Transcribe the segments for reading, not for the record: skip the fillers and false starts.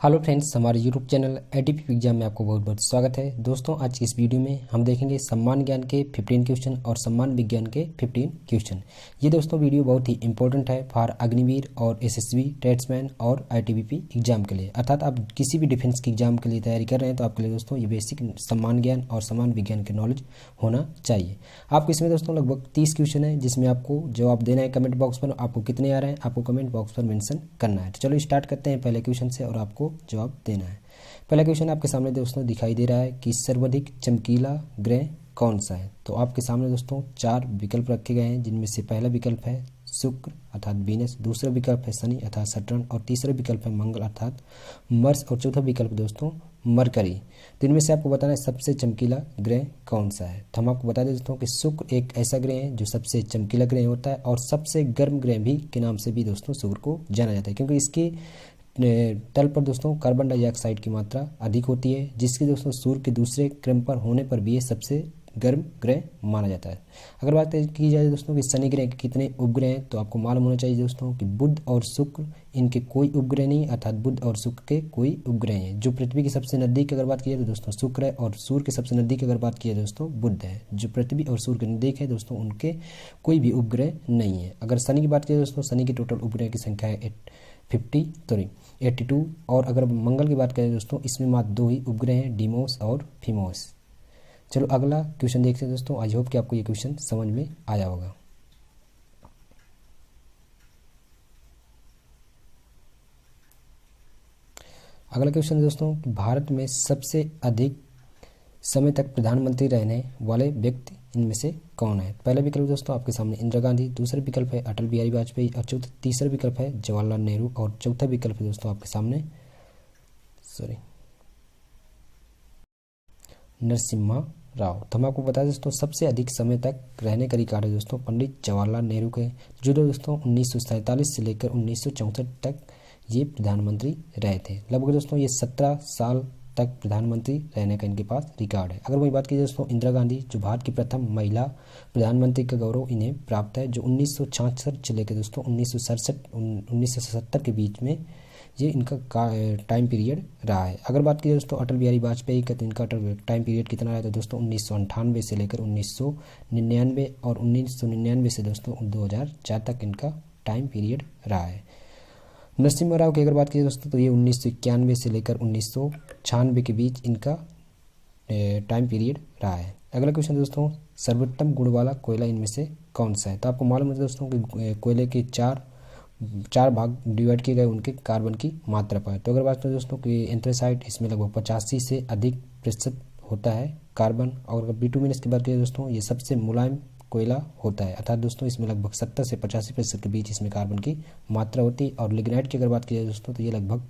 Hello friends, हमारे YouTube channel ATP exam में आपको बहुत बहुत स्वागत है। दोस्तों, आज की इस वीडियो में हम देखेंगे सम्मान ज्ञान के 15 क्वेश्चन और सम्मान विज्ञान के 15 क्वेश्चन। ये दोस्तों वीडियो बहुत ही इंपॉर्टेंट है फॉर अग्निवीर और एसएसबी, ट्रेड्समैन और आईटीबीपी एग्जाम के लिए। अर्थात आप किसी भी डिफेंस की एग्जाम के लिए तैयारी कर रहे हैं तो आपके लिए दोस्तों ये बेसिक सम्मान ज्ञान और सम्मान विज्ञान के नॉलेज होना चाहिए। आपको इसमें दोस्तों लगभग 30 क्वेश्चन है जिसमें आपको जवाब देना है। कमेंट बॉक्स पर आपको कितने आ रहे हैं आपको कमेंट बॉक्स पर मेंशन करना है। तो चलो स्टार्ट करते हैं पहले क्वेश्चन से और आपको जवाब देना है। पहला क्वेश्चन आपके सामने दोस्तों दिखाई दे रहा है कि सर्वाधिक चमकीला ग्रह कौन सा है। तो आपके सामने दोस्तों 4 विकल्प रखे गए हैं जिनमें से पहला विकल्प है शुक्र अर्थात वीनस, दूसरा विकल्प है शनि अर्थात सैटर्न और तीसरा विकल्प है मंगल अर्थात मर्स और चौथा विकल्प दोस्तों मरकरी। तो इनमें से आपको बताना है सबसे चमकीला ग्रह कौन सा है। तो हम आपको बता दें दोस्तों कि शुक्र एक ऐसा ग्रह है जो सबसे चमकीला ग्रह होता है और सबसे गर्म ग्रह भी के नाम से भी दोस्तों शुक्र को जाना जाता है, क्योंकि इसके तल पर दोस्तों कार्बन डाइऑक्साइड की मात्रा अधिक होती है, जिसके दोस्तों सूर्य के दूसरे क्रम पर होने पर भी ये सबसे गर्म ग्रह माना जाता है। अगर बात की जाए दोस्तों कि शनि ग्रह के कितने उपग्रह हैं तो आपको मालूम होना चाहिए दोस्तों कि बुध और शुक्र इनके कोई उपग्रह नहीं, अर्थात बुध और शुक्र के कोई उपग्रह हैं। जो पृथ्वी के सबसे नज़दीक अगर बात की जाए तो दोस्तों शुक्र है और सूर्य के सबसे नज़दीक अगर बात की जाए दोस्तों बुध है। जो पृथ्वी और सूर्य के नज़दीक है दोस्तों उनके कोई भी उपग्रह नहीं है। अगर शनि की बात की जाए दोस्तों शनि की टोटल उपग्रह की संख्या है 82 और अगर मंगल की बात करें दोस्तों इसमें मात्र 2 ही उपग्रह हैं, डीमोस और फिमोस। चलो अगला क्वेश्चन देखते हैं दोस्तों। आई होप कि आपको ये क्वेश्चन समझ में आया होगा। अगला क्वेश्चन दोस्तों, भारत में सबसे अधिक समय तक प्रधानमंत्री रहने वाले व्यक्ति इनमें से कौन है। पहला विकल्प दोस्तों आपके सामने इंदिरा गांधी, दूसरा विकल्प है अटल बिहारी वाजपेयी और तीसरा विकल्प है जवाहरलाल नेहरू और चौथा विकल्प है दोस्तों आपके सामने नरसिम्हा राव। तो हम आपको बता दें दोस्तों सबसे अधिक समय तक रहने का रिकॉर्ड है दोस्तों पंडित जवाहरलाल नेहरू के, जो दोस्तों 1947 से लेकर 1964 तक ये प्रधानमंत्री रहे थे। लगभग दोस्तों ये 17 साल तक प्रधानमंत्री रहने का इनके पास रिकॉर्ड है। अगर वही बात की दोस्तों इंदिरा गांधी, जो भारत की प्रथम महिला प्रधानमंत्री का गौरव इन्हें प्राप्त है, जो 1966 से लेकर दोस्तों 1970 के बीच में ये इनका टाइम पीरियड रहा है। अगर बात की दोस्तों अटल बिहारी वाजपेयी का, तो इनका टाइम पीरियड कितना रहा था दोस्तों 1998 से लेकर 1999 और 1999 से दोस्तों 2004 तक इनका टाइम पीरियड रहा है। नरसिम्हा राव की अगर बात की दोस्तों तो ये 1991 से लेकर 1996 के बीच इनका टाइम पीरियड रहा है। अगला क्वेश्चन दोस्तों, सर्वोत्तम गुण वाला कोयला इनमें से कौन सा है। तो आपको मालूम है दोस्तों कि कोयले के चार भाग डिवाइड किए गए उनके कार्बन की मात्रा पर। तो अगर बात करें दोस्तों कि एंथ्रेसाइट इसमें लगभग 85 से अधिक प्रतिशत होता है कार्बन, और अगर बिटुमिनस की बात करें दोस्तों ये सबसे मुलायम कोयला होता है, अर्थात दोस्तों इसमें लगभग 70 से 85% के बीच इसमें कार्बन की मात्रा होती है। और लिग्नाइट की अगर बात की जाए दोस्तों तो ये लगभग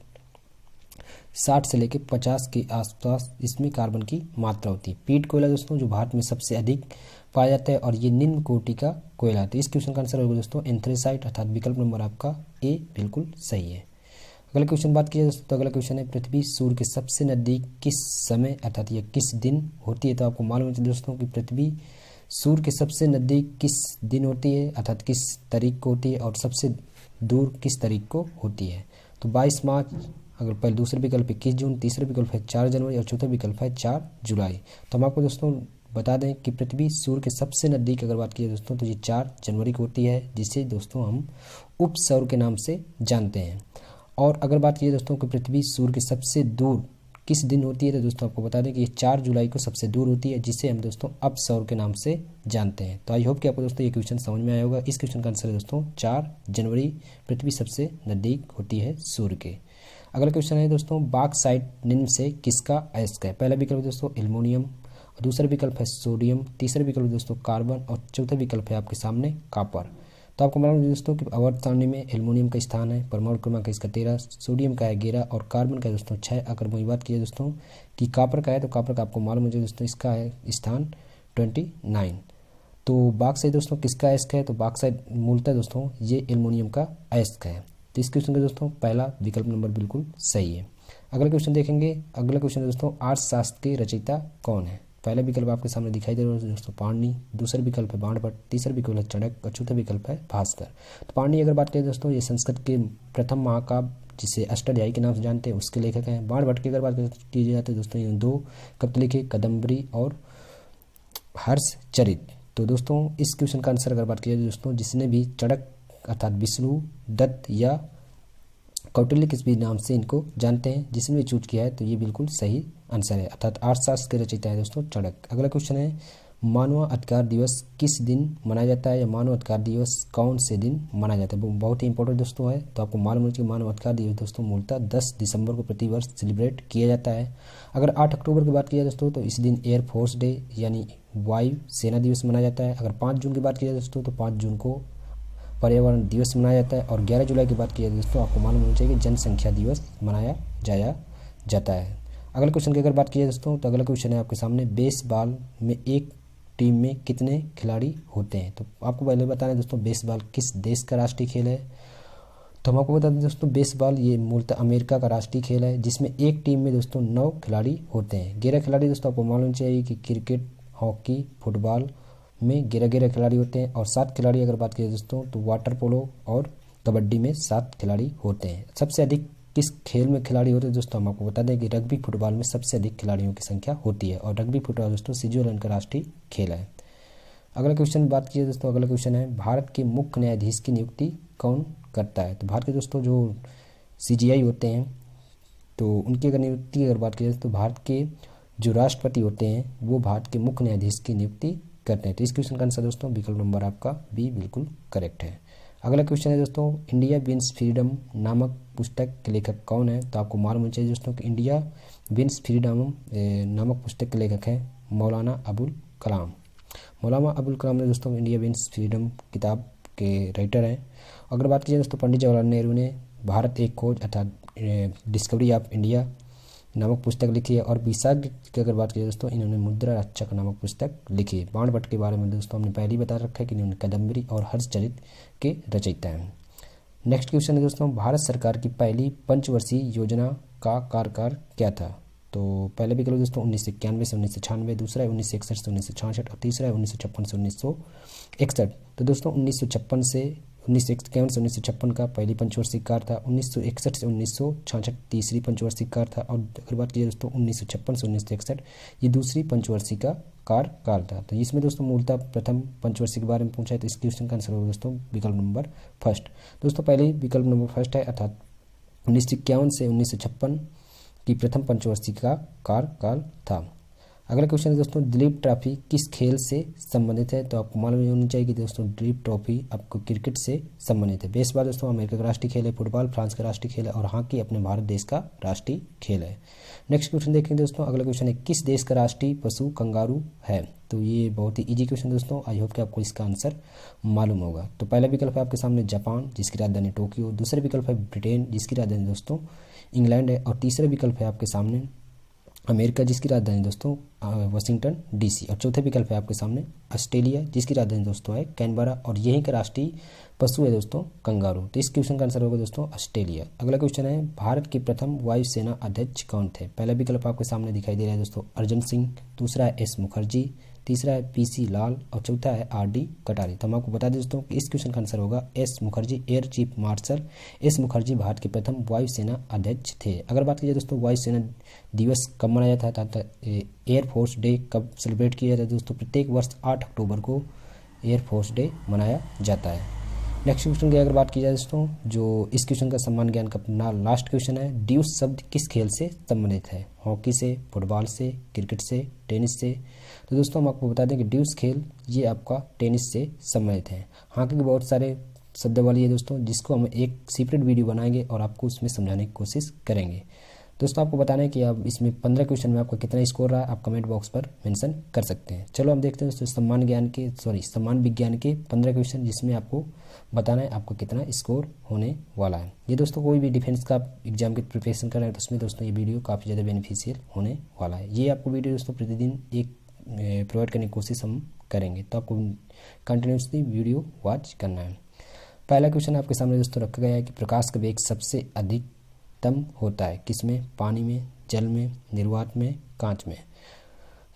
60 से लेकर 50 के आसपास इसमें कार्बन की मात्रा होती है। पीट कोयला दोस्तों जो भारत में सबसे अधिक पाया जाता है और ये निम्न कोटि का कोयला है। तो इस क्वेश्चन का आंसर होगा दोस्तों एंथ्रेसाइट, अर्थात विकल्प नंबर आपका ए बिल्कुल सही है। अगला क्वेश्चन बात की जाए दोस्तों तो अगला क्वेश्चन है पृथ्वी सूर्य के सबसे नज़दीक किस समय अर्थात यह किस दिन होती है। तो आपको मालूम है दोस्तों कि पृथ्वी सूर्य के सबसे नज़दीक किस दिन होती है, अर्थात किस तारीख को होती है, और सबसे दूर किस तारीख को होती है। तो 22 मार्च, अगर पहले दूसरा विकल्प है 21 जून, तीसरा विकल्प है 4 जनवरी और चौथा विकल्प है 4 जुलाई। तो हम आपको दोस्तों बता दें कि पृथ्वी सूर्य के सबसे नज़दीक अगर बात की जाए दोस्तों तो ये 4 जनवरी को होती है, जिसे दोस्तों हम उप सौर के नाम से जानते हैं। और अगर बात की जाए दोस्तों कि पृथ्वी सूर्य के सबसे दूर किस दिन होती है तो दोस्तों आपको बता दें कि ये 4 जुलाई को सबसे दूर होती है, जिसे हम दोस्तों अप सौर के नाम से जानते हैं। तो आई होप कि आपको दोस्तों ये क्वेश्चन समझ में आया होगा। इस क्वेश्चन का आंसर है दोस्तों 4 जनवरी पृथ्वी सबसे नज़दीक होती है सूर्य के। अगला क्वेश्चन है दोस्तों बॉक्साइट निम्न से किसका अयस्क है। पहला विकल्प दोस्तों एल्युमिनियम, दूसरा विकल्प है सोडियम, तीसरा विकल्प दोस्तों कार्बन और चौथा विकल्प है आपके सामने कॉपर। तो आपको मालूम है दोस्तों कि आवर्त सारणी में एल्युमिनियम का स्थान है, परमाणु क्रमांक इसका 13, सोडियम का है 11 और कार्बन का है दोस्तों 6। अगर वही बात की जाए दोस्तों कि कॉपर का है तो कॉपर का आपको मालूम है दोस्तों इसका है स्थान 29। तो बॉक्साइट दोस्तों किसका अयस्क है, तो बॉक्साइट मूलतः दोस्तों ये एल्युमिनियम का अयस्क है। तो इस क्वेश्चन का दोस्तों पहला विकल्प नंबर बिल्कुल सही है। अगला क्वेश्चन देखेंगे। अगला क्वेश्चन दोस्तों अर्थशास्त्र के रचयिता कौन है। पहला विकल्प आपके सामने दिखाई दे रहा है दोस्तों पाणिनि, दूसरा विकल्प है बाणभट्ट, तीसरा विकल्प है चाणक्य और चौथा विकल्प है भास्कर। तो पाणिनि अगर बात करें दोस्तों ये संस्कृत के प्रथम महाकाव्य जिसे अष्टाध्यायी के नाम से जानते हैं, उसके लेखक हैं। बाणभट्ट की अगर बात की जाए तो दोस्तों ये 2 कविता लिखे, कादम्बरी और हर्षचरित। तो दोस्तों इस क्वेश्चन का आंसर अगर बात की जाए दोस्तों, जिसने भी चड़क अर्थात विष्णु दत्त या कौटिल्य किस भी नाम से इनको जानते हैं, जिसने भी चूज किया है तो ये बिल्कुल सही आंसर है, अर्थात अर्थशास्त्र के रचयिता है दोस्तों चड़क। अगला क्वेश्चन है मानव अधिकार दिवस किस दिन मनाया जाता है, या मानव अधिकार दिवस कौन से दिन मनाया जाता है। वो बहुत ही इंपॉर्टेंट दोस्तों है, तो आपको मालूम है कि मानव अधिकार दिवस दोस्तों मूलतः 10 दिसंबर को प्रतिवर्ष सेलिब्रेट किया जाता है। अगर 8 अक्टूबर की बात की जाए दोस्तों तो इस दिन एयरफोर्स डे यानी वायु सेना दिवस मनाया जाता है। अगर 5 जून की बात की जाए दोस्तों तो 5 जून को पर्यावरण दिवस मनाया जाता है। और 11 जुलाई की बात की जाए दोस्तों आपको मालूम होना चाहिए कि जनसंख्या दिवस मनाया जाता है। अगले क्वेश्चन की अगर बात की जाए दोस्तों तो अगला क्वेश्चन है आपके सामने, बेसबॉल में एक टीम में कितने खिलाड़ी होते हैं। तो आपको पहले बताना है दोस्तों बेसबॉल किस देश का राष्ट्रीय खेल है। तो हम आपको बता दें दोस्तों बेसबॉल ये मूलतः अमेरिका का राष्ट्रीय खेल है, जिसमें एक टीम में दोस्तों 9 खिलाड़ी होते हैं। 11 खिलाड़ी दोस्तों आपको मालूम चाहिए कि क्रिकेट, हॉकी, फुटबॉल में 11 खिलाड़ी होते हैं। और 7 खिलाड़ी अगर बात की दोस्तों तो वाटर पोलो और कबड्डी में 7 खिलाड़ी होते हैं। सबसे अधिक किस खेल में खिलाड़ी होते हैं दोस्तों, हम आपको बता दें कि रग्बी फुटबॉल में सबसे अधिक खिलाड़ियों की संख्या होती है। और रग्बी फुटबॉल दोस्तों स्विट्जरलैंड का राष्ट्रीय खेल है। अगला क्वेश्चन बात कीजिए दोस्तों, अगला क्वेश्चन है भारत के मुख्य न्यायाधीश की नियुक्ति कौन करता है। तो भारत के दोस्तों जो CGI होते हैं तो उनकी अगर नियुक्ति अगर बात की जाए तो भारत के जो राष्ट्रपति होते हैं वो भारत के मुख्य न्यायाधीश की नियुक्ति करते हैं। तो इस क्वेश्चन का आंसर दोस्तों विकल्प नंबर आपका बी बिल्कुल करेक्ट है। अगला क्वेश्चन है दोस्तों, इंडिया विंस फ्रीडम नामक पुस्तक के लेखक कौन है। तो आपको मालूम होना चाहिए दोस्तों कि इंडिया विंस फ्रीडम नामक पुस्तक के लेखक हैं मौलाना अबुल कलाम। मौलाना अबुल कलाम ने दोस्तों इंडिया विंस फ्रीडम किताब के राइटर हैं। अगर बात की जाए दोस्तों पंडित जवाहरलाल नेहरू ने भारत एक खोज अर्थात डिस्कवरी ऑफ इंडिया नामक पुस्तक लिखी है। और विशाख की अगर बात की जाए दोस्तों इन्होंने मुद्रा रक्षक नामक पुस्तक लिखी है। बाणभट्ट के बारे में दोस्तों हमने पहले ही बता रखा है कि इन्होंने कादम्बरी और हर्षचरित के रचयिता हैं। नेक्स्ट क्वेश्चन है दोस्तों, भारत सरकार की पहली पंचवर्षीय योजना का कार्यकाल क्या था। तो पहले विकल्प दोस्तों 1991 से 1996, दूसरा है 1961 से 1966 और तीसरा है 1956 से 1961। तो दोस्तों 1951 से 1956 का पहली पंचवर्षीय कार्य था। 1961 से 1966 तीसरी पंचवर्षीय कार्य था। और अगर बात की जाए दोस्तों 1956 से 1961 ये दूसरी पंचवर्षीय का कार्यकाल था। तो इसमें दोस्तों मूलतः प्रथम पंचवर्षीय के बारे में पूछा है, तो इस क्वेश्चन का आंसर होगा दोस्तों विकल्प नंबर फर्स्ट। दोस्तों पहले विकल्प नंबर फर्स्ट है, अर्थात 1951 से 1956 की प्रथम पंचवर्षीय का कार्यकाल था। अगला क्वेश्चन है दोस्तों, दिलीप ट्रॉफी किस खेल से संबंधित है। तो आपको मालूम होनी चाहिए कि दोस्तों दिलीप ट्रॉफी आपको क्रिकेट से संबंधित है। बेसबॉल दोस्तों अमेरिका का राष्ट्रीय खेल है, फुटबॉल फ्रांस का राष्ट्रीय खेल है और हॉकी अपने भारत देश का राष्ट्रीय खेल है। नेक्स्ट क्वेश्चन देखेंगे दोस्तों, अगला क्वेश्चन है किस देश का राष्ट्रीय पशु कंगारू है। तो ये बहुत ही इजी क्वेश्चन दोस्तों, आई होप कि आपको इसका आंसर मालूम होगा। तो पहला विकल्प है आपके सामने जापान जिसकी राजधानी टोक्यो, दूसरा विकल्प है ब्रिटेन जिसकी राजधानी दोस्तों इंग्लैंड है, और तीसरा विकल्प है आपके सामने अमेरिका जिसकी राजधानी दोस्तों वाशिंगटन DC, और चौथे विकल्प है आपके सामने ऑस्ट्रेलिया जिसकी राजधानी दोस्तों है कैनबरा, और यहीं का राष्ट्रीय पशु है दोस्तों कंगारू। तो इस क्वेश्चन का आंसर होगा दोस्तों ऑस्ट्रेलिया। अगला क्वेश्चन है भारत के प्रथम वायुसेना अध्यक्ष कौन थे। पहला विकल्प आपके सामने दिखाई दे रहा है दोस्तों अर्जन सिंह, दूसरा है S मुखर्जी, तीसरा है PC लाल और चौथा है RD कटारी। तो हम आपको बता दें दोस्तों कि इस क्वेश्चन का आंसर होगा S Mukherjee, air chief marshal S Mukherjee Bharat के प्रथम वायुसेना अध्यक्ष थे। अगर बात की जाए दोस्तों वायुसेना दिवस कब मनाया जाता था, एयरफोर्स डे कब सेलिब्रेट किया जाता है दोस्तों, प्रत्येक वर्ष 8 अक्टूबर को एयरफोर्स डे मनाया जाता है। नेक्स्ट क्वेश्चन की अगर बात की जाए दोस्तों, जो इस क्वेश्चन का सम्मान ज्ञान का लास्ट क्वेश्चन है, ड्यूस शब्द किस खेल से संबंधित है, हॉकी से, फुटबॉल से, क्रिकेट से, टेनिस से। तो दोस्तों हम आपको बता दें कि ड्यूस खेल ये आपका टेनिस से संबंधित है। हॉकी के बहुत सारे शब्दावली है दोस्तों जिसको हम एक सेपरेट वीडियो बनाएंगे और आपको उसमें समझाने की कोशिश करेंगे। दोस्तों आपको बताना है कि आप इसमें 15 क्वेश्चन में आपका कितना स्कोर रहा है, आप कमेंट बॉक्स पर मेंशन कर सकते हैं। चलो हम देखते हैं दोस्तों सम्मान विज्ञान के 15 क्वेश्चन जिसमें आपको बताना है आपको कितना स्कोर होने वाला है। ये दोस्तों कोई भी डिफेंस का एग्जाम की प्रिपरेशन कर रहे हैं तो उसमें दोस्तों ये वीडियो काफ़ी ज़्यादा बेनिफिशियल होने वाला है। ये आपको वीडियो दोस्तों प्रतिदिन एक प्रोवाइड करने की कोशिश हम करेंगे, तो आपको कंटिन्यूसली वीडियो वॉच करना है। पहला क्वेश्चन आपके सामने दोस्तों रखा गया है कि प्रकाश का वेग सबसे अधिकतम होता है किसमें, पानी में, जल में, निर्वात में, कांच में।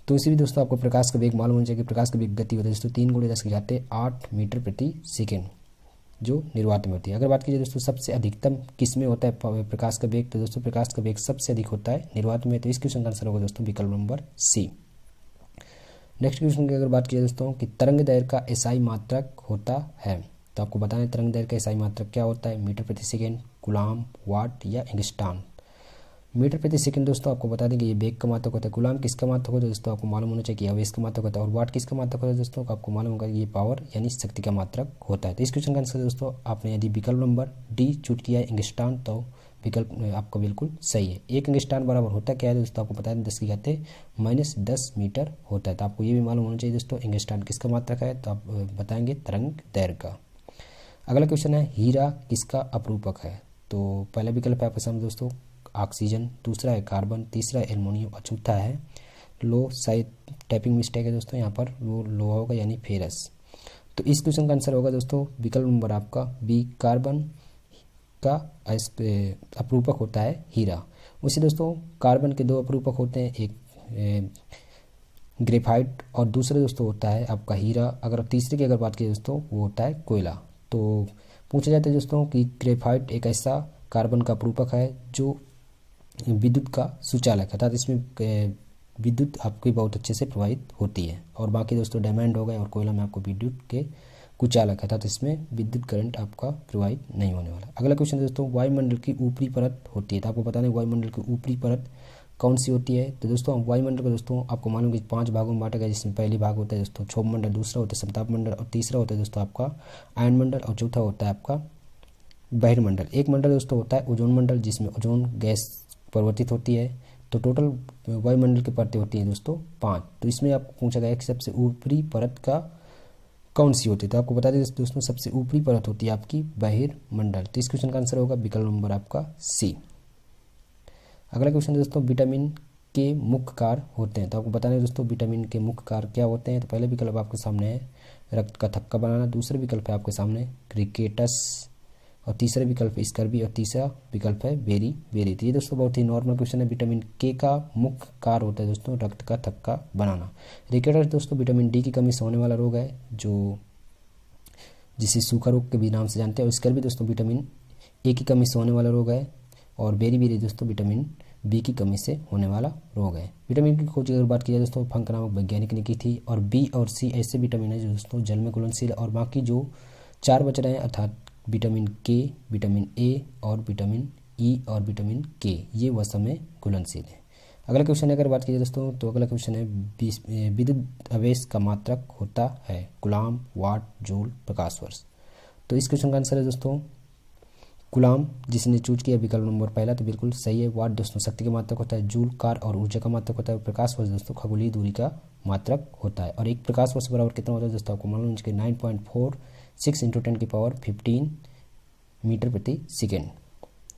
तो इसी भी दोस्तों आपको प्रकाश का वेग मालूम होना चाहिए कि प्रकाश का वेग गति होता है दोस्तों 3 × 10⁸ 8 मीटर प्रति सेकेंड। जो निर्वात में होती है। अगर बात कीजिए दोस्तों सबसे अधिकतम किस में होता है प्रकाश का वेग, तो दोस्तों प्रकाश का वेग सबसे अधिक होता है निर्वात में। तो इस क्वेश्चन का आंसर होगा दोस्तों विकल्प नंबर सी। नेक्स्ट क्वेश्चन की अगर बात की जाए दोस्तों कि तरंग दैर्घ्य का एसआई मात्रक होता है, तो आपको बताना है तरंग दैर्घ्य का एसआई मात्रक क्या होता है, मीटर प्रति सेकेंड, कूलाम, वाट या एंगस्ट्रॉम। मीटर प्रति सेकंड दोस्तों आपको बता दें कि ये वेग का मात्रक होता है। कूलाम किसका मात्रक होता है दोस्तों, आपको मालूम होना चाहिए कि आवेश का मात्रक होता है। और वाट किसका मात्रक होता है दोस्तों, आपको मालूम होगा ये पावर यानी शक्ति का मात्रक होता है। तो इस क्वेश्चन का आंसर दोस्तों आपने यदि विकल्प नंबर डी चूज किया है एंगस्ट्रॉम, तो विकल्प आपका बिल्कुल सही है। एक एंगस्ट्रॉम बराबर होता क्या है दोस्तों, आपको पता है 10 की घाते -10 मीटर होता है। तो आपको ये भी मालूम होना चाहिए दोस्तों एंगस्ट्रॉम किसका मात्रक है, तो आप बताएंगे तरंग दैर्घ्य का। अगला क्वेश्चन है हीरा किसका अपरूपक है, तो पहला विकल्प है आपके सामने दोस्तों ऑक्सीजन, दूसरा है कार्बन, तीसरा है एल्युमिनियम और चौथा है लो। शायद टाइपिंग मिस्टेक है दोस्तों, यहाँ पर वो लोहा होगा यानी फेरस। तो इस क्वेश्चन का आंसर होगा दोस्तों विकल्प नंबर आपका बी, कार्बन का अपरूपक होता है हीरा। उसी दोस्तों कार्बन के दो अपरूपक होते हैं, एक ग्रेफाइट और दूसरा दोस्तों होता है आपका हीरा। अगर तीसरे की अगर बात की दोस्तों वो होता है कोयला। तो पूछा जाता है दोस्तों कि ग्रेफाइट एक ऐसा कार्बन का अपरूपक है जो विद्युत का सुचालक है, अर्थात इसमें विद्युत आपकी बहुत अच्छे से प्रवाहित होती है। और बाकी दोस्तों डायमंड हो गए और कोयला में आपको विद्युत के कुचालक है, अर्थात इसमें विद्युत करंट आपका प्रवाहित नहीं होने वाला। अगला क्वेश्चन दोस्तों वायुमंडल की ऊपरी परत होती है, तो आपको बताना है वायुमंडल की ऊपरी परत कौन सी होती है। तो दोस्तों वायुमंडल को दोस्तों आपको मालूम है 5 भागों में बांटा गया, जिसमें पहली भाग होता है दोस्तों क्षोभ मंडल, दूसरा होता है समताप मंडल और तीसरा होता है दोस्तों आपका आयन मंडल और चौथा होता है आपका बहिर्मंडल। एक मंडल दोस्तों होता है ओजोन मंडल, जिसमें ओजोन गैस परिवर्तित होती है। तो टोटल वायुमंडल की परतें होती हैं दोस्तों 5। तो इसमें आपको पूछा गया कि सबसे ऊपरी परत का कौन सी होती है, तो आपको बता दें दोस्तों सबसे ऊपरी परत होती है आपकी बहिर्मंडल। तो इस क्वेश्चन का आंसर होगा विकल्प नंबर आपका सी। अगला क्वेश्चन दोस्तों विटामिन के मुख्य कार्य होते हैं, तो आपको बताना है दोस्तों विटामिन के मुख्य कार्य क्या होते हैं। तो पहले विकल्प आपके सामने है रक्त का थक्का बनाना, दूसरा विकल्प है आपके सामने क्रिकेटस और तीसरा विकल्प है स्कर्वी और तीसरा विकल्प है बेरी बेरी। तो ये दोस्तों बहुत ही नॉर्मल क्वेश्चन है। विटामिन के का मुख्य कार्य होता है दोस्तों रक्त का थक्का बनाना। रिकेटस दोस्तों विटामिन डी की कमी से होने वाला रोग है, जो जिसे सूखा रोग के भी नाम से जानते हैं। और स्कर्वी दोस्तों विटामिन ए की कमी से होने वाला रोग है। और बेरी बेरी दोस्तों विटामिन बी की कमी से होने वाला रोग है। विटामिन की खोज की अगर बात की जाए दोस्तों फंक नामक वैज्ञानिक ने की थी। और बी और सी ऐसे विटामिन है जो दोस्तों जल में घुलनशील, और बाकी जो 4 बच रहे हैं अर्थात विटामिन के, विटामिन ए और विटामिन ई और विटामिन के, ये वसा में घुलनशील है। अगला क्वेश्चन अगर बात की जाए दोस्तों, तो अगला क्वेश्चन है विद्युत आवेश का मात्रक होता है कूलाम, वाट, जूल, प्रकाश वर्ष। तो इस क्वेश्चन का आंसर है दोस्तों कूलाम, जिसने चूज किया विकल्प नंबर पहला, तो बिल्कुल सही है। वाट दोस्तों शक्ति का मात्रक होता है, जूल कार्य और ऊर्जा का मात्रक होता है, प्रकाश वर्ष दोस्तों खगोलीय दूरी का मात्रक होता है। और एक प्रकाश वर्ष बराबर कितना होता है दोस्तों, आपको मालूम है 9.46 × 10⁻15 मीटर प्रति सेकेंड।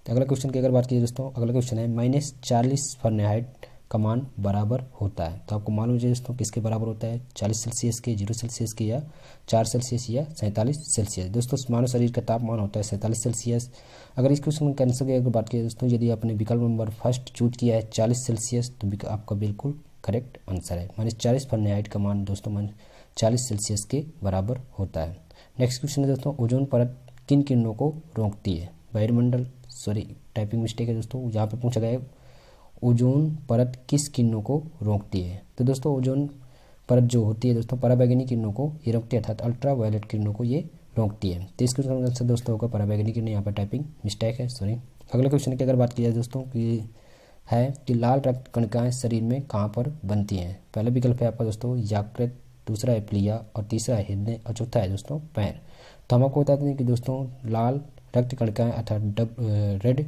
तो अगला क्वेश्चन की अगर बात की दोस्तों, अगला क्वेश्चन है -40 फ़ारेनहाइट का मान बराबर होता है। तो आपको मालूम है दोस्तों किसके बराबर होता है, 40 सेल्सियस के, 0 सेल्सियस के, या 4 सेल्सियस या 47 सेल्सियस। दोस्तों मानव शरीर का तापमान होता है 47 सेल्सियस। अगर इस क्वेश्चन के आंसर की अगर बात की दोस्तों, यदि आपने विकल्प नंबर फर्स्ट चूज किया है 40 सेल्सियस, तो आपका बिल्कुल करेक्ट आंसर है। -40 फ़ारेनहाइट का मान दोस्तों 40 सेल्सियस के बराबर होता है। नेक्स्ट क्वेश्चन है दोस्तों ओजोन परत किन किरणों को रोकती है, बहिर्मंडल, सॉरी टाइपिंग मिस्टेक है दोस्तों, यहाँ पे पूछा गया है ओजोन परत किस किरणों को रोकती है। तो दोस्तों ओजोन परत जो होती है दोस्तों पराबैंगनी किरणों को ये रोकती है, अर्थात अल्ट्रा वायलेट किरणों को ये रोकती है। तो इस क्वेश्चन का आंसर दोस्तों होगा पराबैंगनी किरण, यहाँ पर टाइपिंग मिस्टेक है, सॉरी। अगले क्वेश्चन की अगर बात की जाए दोस्तों कि है कि लाल रक्त कणिकाएं शरीर में कहाँ पर बनती हैं। पहला विकल्प है आपका दोस्तों यकृत, दूसरा है प्लिया और तीसरा है हृदय और चौथा है दोस्तों पैर। तो हम आपको बताते हैं कि दोस्तों लाल रक्त कणिकाएं अर्थात रेड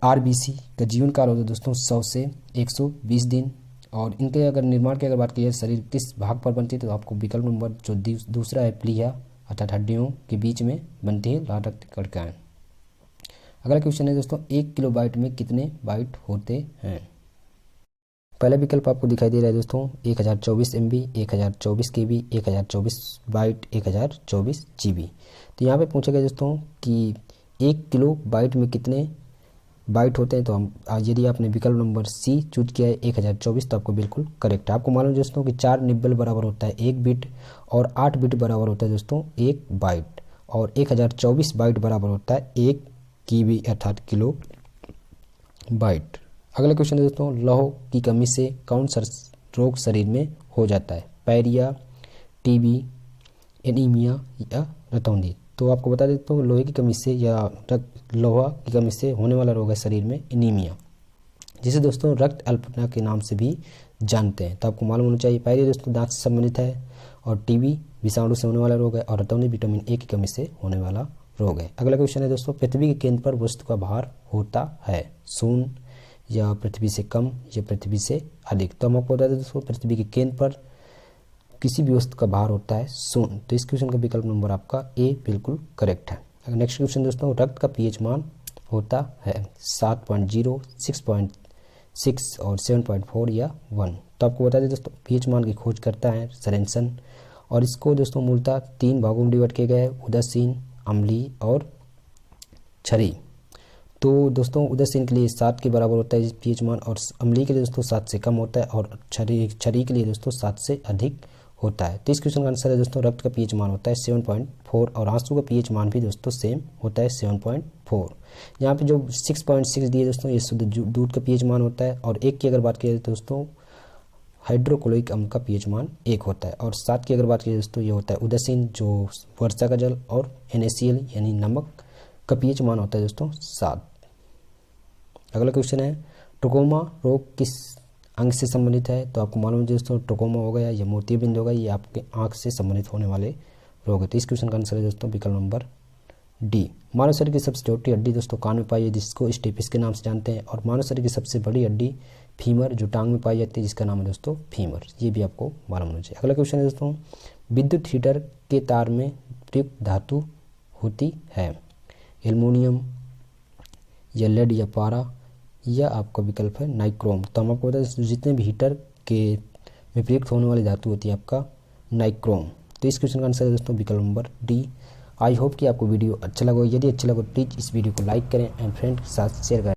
आरबीसी का जीवन काल होता है दोस्तों 100 से 120 दिन। और इनके अगर निर्माण की अगर बात की जाए शरीर किस भाग पर बनती है, तो आपको विकल्प नंबर जो दूसरा है प्लिया अर्थात हड्डियों के बीच में बनती है लाल रक्त कणिकाएं। अगला क्वेश्चन है दोस्तों 1 किलोबाइट में कितने बाइट होते हैं। पहला विकल्प आपको दिखाई दे रहा है दोस्तों 1024 MB, 1024 KB, 1024 बाइट, 1024 GB। तो यहाँ पे पूछा गया दोस्तों कि 1 किलो बाइट में कितने बाइट होते हैं। तो हम यदि आपने विकल्प नंबर सी चूज किया है 1024, तो आपको बिल्कुल करेक्ट है। आपको मालूम दोस्तों कि 4 निब्बल बराबर होता है 1 बिट और 8 बिट बराबर होता है दोस्तों 1 बाइट। और 1024 बाइट बराबर होता है 1 KB अर्थात किलो बाइट। अगला क्वेश्चन है दोस्तों, लौह की कमी से कौन सा रोग शरीर में हो जाता है? पैरिया, टीबी, एनीमिया या रतौंधी। तो आपको बता देता हूँ लोहे की कमी से या लोहा की कमी से होने वाला रोग है शरीर में एनीमिया, जिसे दोस्तों रक्त अल्पता के नाम से भी जानते हैं। तो आपको मालूम होना चाहिए। पैरिया दोस्तों दांत से संबंधित है, और टीबी विषाणु से होने वाला रोग है, और रतौंधी विटामिन ए की कमी से होने वाला रोग है। अगला क्वेश्चन है दोस्तों, पृथ्वी के केंद्र पर वस्तु का भार होता है शून्य या पृथ्वी से कम या पृथ्वी से अधिक। तो हम आपको बता दें दोस्तों, पृथ्वी के केंद्र पर किसी भी वस्तु का भार होता है शून्य। तो इस क्वेश्चन का विकल्प नंबर आपका ए बिल्कुल करेक्ट है। नेक्स्ट क्वेश्चन दोस्तों, रक्त का पीएच मान होता है 7.0, 6.6 और 7.4 या 1। तो आपको बता दें दोस्तों, पीएच मान की खोज करता है सरेंसन, और इसको दोस्तों मूलतः 3 भागों में डिवाइड किया गया है, उदासीन, अम्लीय और क्षारीय। तो दोस्तों उदासीन के लिए 7 के बराबर होता है पीएच मान, और अम्लीय के लिए दोस्तों 7 से कम होता है, और क्षारीय के लिए दोस्तों 7 से अधिक होता है। तो इस क्वेश्चन का आंसर है दोस्तों, रक्त का पीएच मान होता है 7.4, और आंसू का पीएच मान भी दोस्तों सेम होता है 7.4। यहाँ पे जो 6.6 दिए दोस्तों, ये शुद्ध दूध का पीएच मान होता है, और 1 की अगर बात की जाए तो दोस्तों हाइड्रोक्लोरिक अम्ल का पीएच मान 1 होता है, और 7 की अगर बात की जाए दोस्तों ये होता है उदासीन जो वर्षा का जल, और NaCl यानी नमक का पीएच मान होता है दोस्तों 7। अगला क्वेश्चन है, ट्रोकोमा रोग किस अंग से संबंधित है? तो आपको मालूम है दोस्तों, ट्रोकोमा हो गया या मोतियाबिंद हो गया, ये आपके आंख से संबंधित होने वाले रोग है। तो इस क्वेश्चन का आंसर है दोस्तों विकल्प नंबर डी। मानव शरीर की सबसे छोटी हड्डी दोस्तों कान में पाई है, जिसको स्टेपिस के नाम से जानते हैं, और मानव शरीर की सबसे बड़ी हड्डी फीमर जो टांग में पाई जाती है, जिसका नाम है दोस्तों फीमर। ये भी आपको मालूम होना चाहिए। अगला क्वेश्चन है दोस्तों, विद्युत हीटर के तार में प्रयुक्त धातु होती है? एल्युमिनियम या लेड या पारा, या आपका विकल्प है नाइक्रोम। तो हम आपको बता दें जितने भी हीटर के में प्रयुक्त होने वाली धातु होती है आपका नाइक्रोम। तो इस क्वेश्चन का आंसर है दोस्तों विकल्प नंबर डी। आई होप कि आपको वीडियो अच्छा लगा। यदि अच्छा लगा प्लीज़ इस वीडियो को लाइक करें एंड फ्रेंड के साथ शेयर करें।